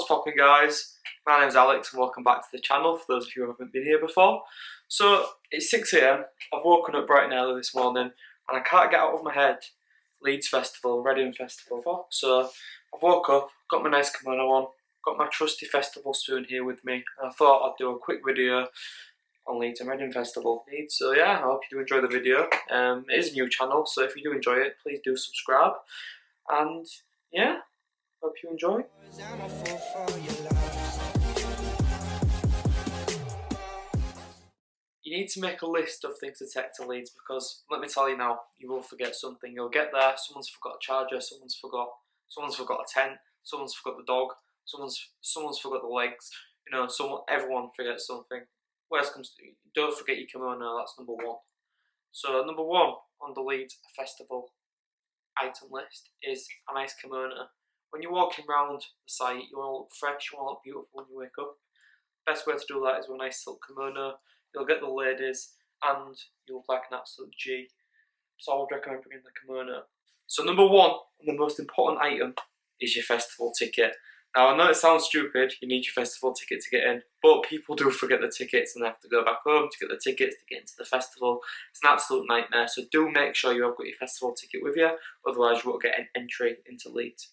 What's popping, guys? My name's Alex and welcome back to the channel for those of you who haven't been here before. So it's 6 AM, I've woken up bright and early this morning and I can't get out of my head Leeds Festival, Reading Festival. So I've woke up, got my nice kimono on, got my trusty festival spoon here with me, and I thought I'd do a quick video on Leeds and Reading Festival. So yeah, I hope you do enjoy the video. It is a new channel, so if you do enjoy it, please do subscribe. And yeah, hope you enjoy. You need to make a list of things to take to Leeds because, let me tell you now, you will forget something. You'll get there, someone's forgot a charger, someone's forgot a tent, someone's forgot the dog, someone's forgot the legs. You know, everyone forgets something. Worst comes to, don't forget your kimono. That's number one. So number one on the Leeds Festival item list is a nice kimono. When you're walking around the site, you want to look fresh, you want to look beautiful when you wake up. Best way to do that is with a nice silk kimono. You'll get the ladies and you look like an absolute G. So I would recommend bringing the kimono. So number one, and the most important item, is your festival ticket. Now I know it sounds stupid, you need your festival ticket to get in, but people do forget the tickets and they have to go back home to get the tickets to get into the festival. It's an absolute nightmare, so do make sure you have got your festival ticket with you, otherwise you won't get an entry into Leeds.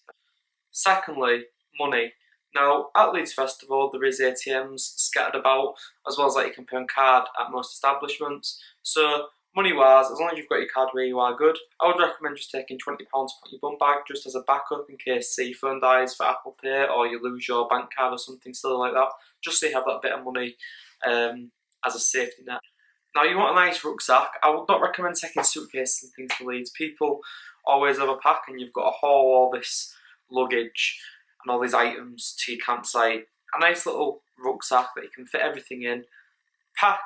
Secondly, money. Now, at Leeds Festival, there is ATMs scattered about, as well as you can pay on card at most establishments. So, money-wise, as long as you've got your card where you are good, I would recommend just taking £20 to put in your bum bag, just as a backup in case, say, your phone dies for Apple Pay, or you lose your bank card or something silly like that, just so you have that bit of money as a safety net. Now, you want a nice rucksack. I would not recommend taking suitcases and things to Leeds. People always overpack, and you've got to haul all this luggage and all these items to your campsite. A nice little rucksack that you can fit everything in. Pack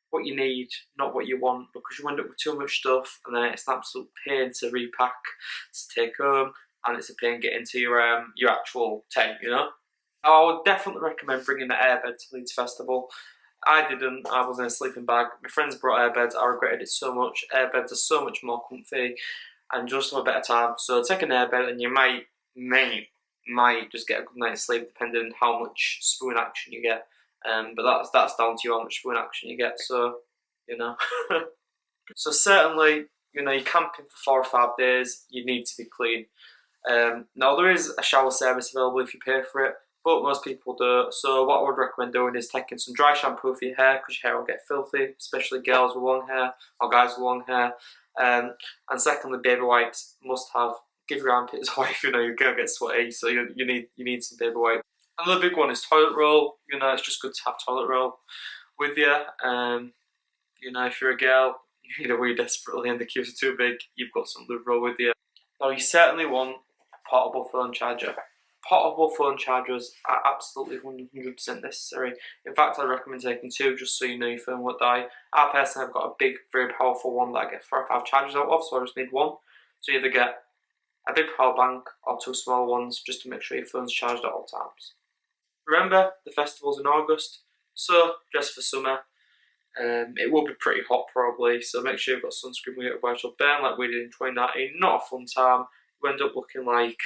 what you need, not what you want, because you end up with too much stuff and then it's an absolute pain to repack, to take home, and it's a pain getting to your actual tent, you know. I would definitely recommend bringing the airbed to Leeds Festival. I didn't, I was in a sleeping bag. My friends brought airbeds, I regretted it so much. Airbeds are so much more comfy and just have a better time. So take an airbed and you might just get a good night's sleep depending on how much spoon action you get. But that's down to you how much spoon action you get, so, you know. So certainly, you know, you're camping for 4 or 5 days, you need to be clean. Now there is a shower service available if you pay for it, but most people don't. So what I would recommend doing is taking some dry shampoo for your hair, because your hair will get filthy, especially girls with long hair or guys with long hair. And secondly, baby wipes must have. Give your armpits a wipe, you know, you're gonna get sweaty, so you need some baby wipe. Another big one is toilet roll. You know, it's just good to have toilet roll with you. You know, if you're a girl, you need a wee desperately and the queues are too big, you've got some lube roll with you. Now, you certainly want a portable phone charger. Portable phone chargers are absolutely 100% necessary. In fact, I recommend taking 2 just so you know your phone won't die. I personally have got a big, very powerful one that I get 4 or 5 chargers out of, so I just need one. So you either get a big power bank or 2 small ones just to make sure your phone's charged at all times. Remember, the festival's in August, so dress for summer. It will be pretty hot probably, so make sure you've got sunscreen with you, otherwise you'll burn like we did in 2019. Not a fun time. You end up looking like,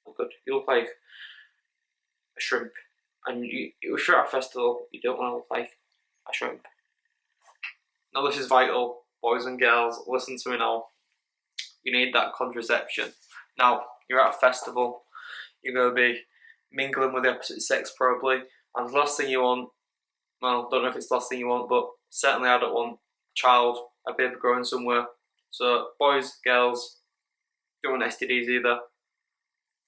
you look like a shrimp. And if you're at a festival, you don't want to look like a shrimp. Now this is vital, boys and girls, listen to me now. You need that contraception. Now, you're at a festival, you're going to be mingling with the opposite sex probably, and the last thing you want, well, don't know if it's the last thing you want, but certainly I don't want a child, a baby growing somewhere. So boys, girls, don't want STDs either.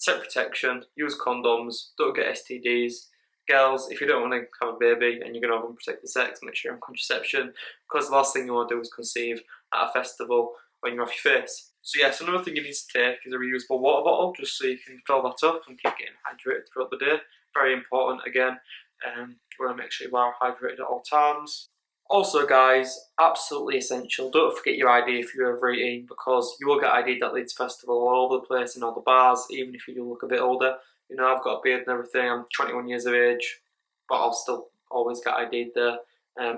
Take protection, use condoms, don't get STDs. Girls, if you don't want to have a baby and you're going to have unprotected sex, make sure you're on contraception, because the last thing you want to do is conceive at a festival when you're off your face. So yes, another thing you need to take is a reusable water bottle, just so you can fill that up and keep getting hydrated throughout the day. Very important again, you want to make sure you are hydrated at all times. Also guys, absolutely essential, don't forget your ID if you're over 18, because you will get ID'd at Leeds Festival all over the place in all the bars, even if you do look a bit older. You know, I've got a beard and everything, I'm 21 years of age, but I'll still always get ID'd there.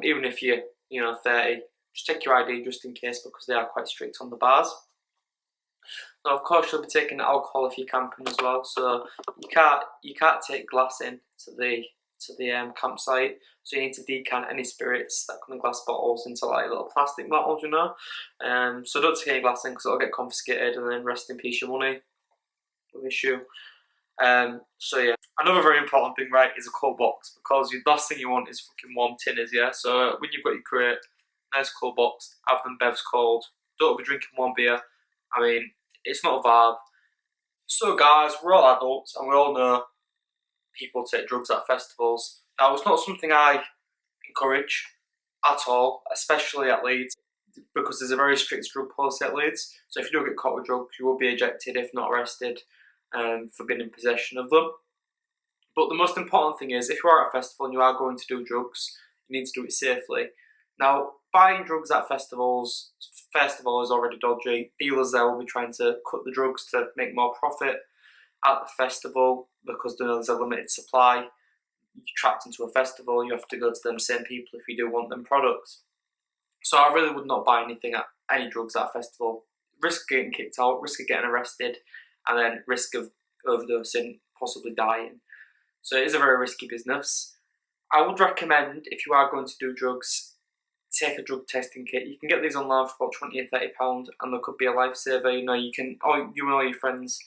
Even if you're, 30, just take your ID just in case, because they are quite strict on the bars. Now, of course, you'll be taking alcohol if you're camping as well, so you can't take glass in to the campsite. So you need to decant any spirits that come in glass bottles into like little plastic bottles, you know. So don't take any glass in because it'll get confiscated, and then rest in peace your money. No issue. So yeah, another very important thing, right, is a cold box, because the last thing you want is fucking warm tinners, yeah. So when you've got your crate, nice cold box, have them bevs cold. Don't be drinking warm beer. I mean, it's not a vibe. So guys, we're all adults and we all know people take drugs at festivals. Now, it's not something I encourage at all, especially at Leeds, because there's a very strict drug policy at Leeds. So if you do get caught with drugs, you will be ejected if not arrested for being in possession of them. But the most important thing is, if you are at a festival and you are going to do drugs, you need to do it safely. Now, buying drugs at festivals, first of all, is already dodgy. Dealers there will be trying to cut the drugs to make more profit at the festival, because there's a limited supply. You're trapped into a festival, you have to go to them same people if you do want them products. So I really would not buy any drugs at a festival. Risk getting kicked out, risk of getting arrested, and then risk of overdosing, possibly dying. So it is a very risky business. I would recommend, if you are going to do drugs, take a drug testing kit. You can get these online for about £20 or £30, and there could be a lifesaver. You know, you and all your friends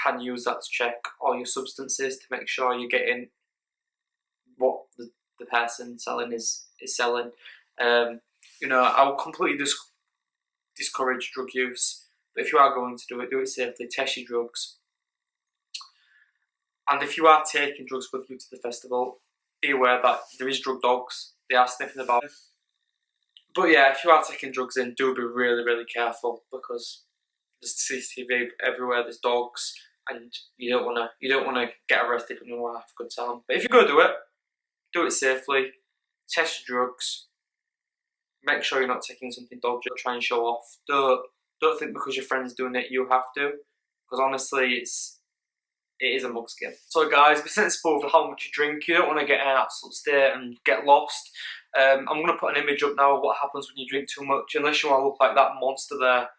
can use that to check all your substances to make sure you're getting what the person selling is selling. You know, I will completely discourage drug use, but if you are going to do it safely. Test your drugs, and if you are taking drugs with you to the festival, be aware that there is drug dogs. They are sniffing about. But yeah, if you are taking drugs in, do be really, really careful, because there's CCTV everywhere. There's dogs, and you don't wanna get arrested when you want to have a good time. But if you go do it safely. Test your drugs. Make sure you're not taking something dodgy. Try and show off. Don't think because your friend's doing it you have to, because honestly, it is a mug skin. So guys, be sensible with how much you drink. You don't want to get in an absolute state and get lost. I'm going to put an image up now of what happens when you drink too much, unless you want to look like that monster there.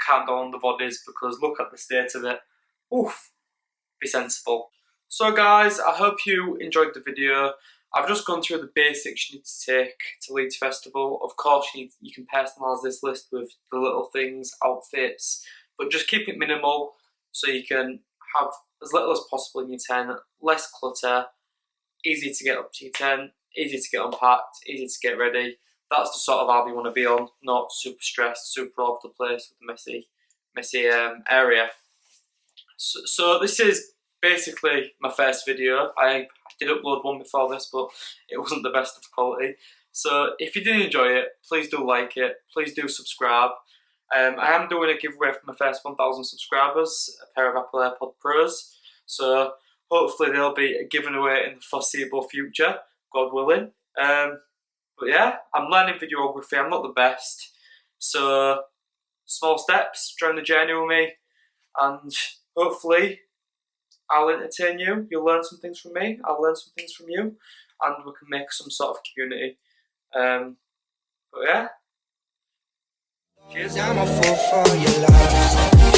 Calm down the bodies, because look at the state of it. Oof. Be sensible. So guys, I hope you enjoyed the video. I've just gone through the basics you need to take to Leeds Festival. Of course, you can personalise this list with the little things, outfits, but just keep it minimal so you can have as little as possible in your tent, less clutter, easy to get up to your tent, easy to get unpacked, easy to get ready. That's the sort of vibe you want to be on, not super stressed, super all over the place with the messy area. So this is basically my first video. I did upload one before this, but it wasn't the best of quality. So if you did enjoy it, please do like it, please do subscribe. I am doing a giveaway for my first 1,000 subscribers, a pair of Apple AirPod Pros. So hopefully they'll be given away in the foreseeable future, God willing. But yeah, I'm learning videography. I'm not the best. So small steps, join the journey with me, and hopefully I'll entertain you. You'll learn some things from me. I'll learn some things from you, and we can make some sort of community. But yeah. Cheers. I'm a fool for your love.